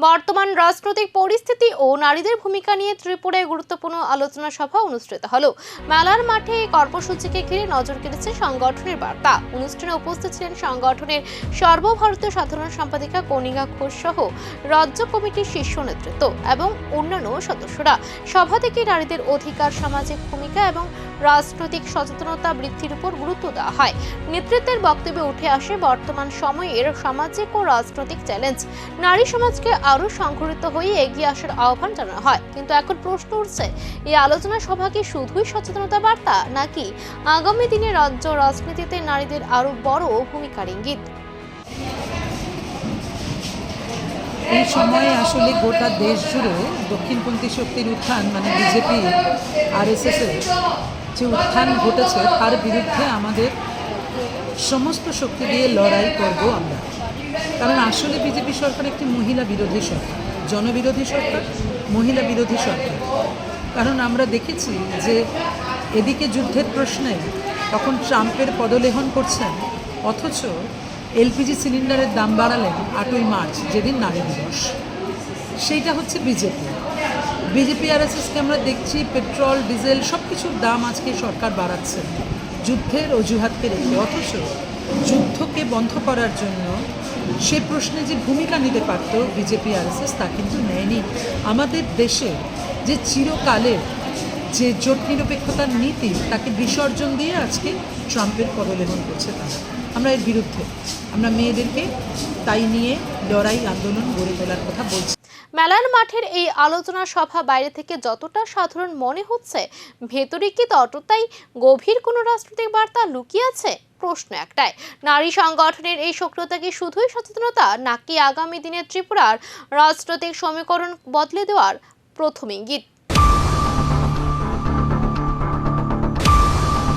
বর্তমান রাজনৈতিক পরিস্থিতি ও নারীদের ভূমিকা নিয়ে ত্রিপুরায় গুরুত্বপূর্ণ আলোচনা সভা অনুষ্ঠিত হলো। মেলার মাঠে এই কর্মসূচিকে ঘিরে নজর কেড়েছে সংগঠনের বার্তা। অনুষ্ঠানে উপস্থিত ছিলেন সংগঠনের সর্বভারতীয় সাধারণ সম্পাদিকা কণিকা ঘোষ সহ রাজ্য কমিটির শীর্ষ নেতৃত্ব এবং অন্যান্য সদস্যরা। সভা থেকে নারীদের অধিকার, সামাজিক ভূমিকা এবং রাজনৈতিক সচেতনতা বৃদ্ধির উপর গুরুত্ব দেওয়া হয়। নেতৃত্বের বক্তব্যে উঠে আসে বর্তমান সময়ের সামাজিক ও রাজনৈতিক চ্যালেঞ্জ। নারী সমাজকে আরো সংগঠিত হয়ে এগিয়ে আসার আহ্বান জানানো হয়। কিন্তু এখন প্রশ্ন উঠছে, এই আলোচনা সভা কি শুধুই সচেতনতা বার্তা, নাকি আগামী দিনে রাজ্য রাজনীতিতে নারীদের আরো বড় ভূমিকার ইঙ্গিত? এই সময়ে আসলে গোটা দেশ জুড়ে দক্ষিণপন্থী শক্তির উত্থান, মানে বিজেপি আরএসএস এর যে উত্থান ঘটেছে, তার বিরুদ্ধে আমাদের সমস্ত শক্তি দিয়ে লড়াই করব আমরা। কারণ আসলে বিজেপি সরকার একটি মহিলা বিরোধী সরকার, জনবিরোধী সরকার, মহিলা বিরোধী সরকার। কারণ আমরা দেখেছি যে এদিকে যুদ্ধের প্রশ্নে তখন ট্রাম্পের পদলেহন করছেন, অথচ এলপিজি সিলিন্ডারের দাম বাড়ালেন 8ই মার্চ, যেদিন নারী দিবস। সেইটা হচ্ছে বিজেপি আরএসএসকে আমরা দেখছি পেট্রোল, ডিজেল সব কিছুর দাম আজকে সরকার বাড়াচ্ছে যুদ্ধের অজুহাতকে রেখে। অথচ যুদ্ধকে বন্ধ করার জন্য সে প্রশ্নে যে ভূমিকা নিতে পারত বিজেপি আরএসএস, তা কিন্তু নেয়নি। আমাদের দেশে যে চিরকালের যে জোট নিরপেক্ষতার নীতি, তাকে বিসর্জন দিয়ে আজকে ট্রাম্পের পদলেহন করছে তারা। আমরা এর বিরুদ্ধে, আমরা মেয়েদেরকে তাই নিয়ে লড়াই আন্দোলন গড়ে তোলার কথা বলছি। মেলার মাঠের এই আলোচনা সভা বাইরে থেকে যতটা সাধারণ মনে হচ্ছে, ভেতরে কি ততটাই গভীর কোনো রাজনৈতিক বার্তা লুকিয়ে আছে? প্রশ্ন একটাই, নারী সংগঠনের এই সক্রিয়তা কি শুধুই সচেতনতা, নাকি আগামী দিনে ত্রিপুরার রাজনৈতিক সমীকরণ বদলে দেওয়ার প্রথম ইঙ্গিত?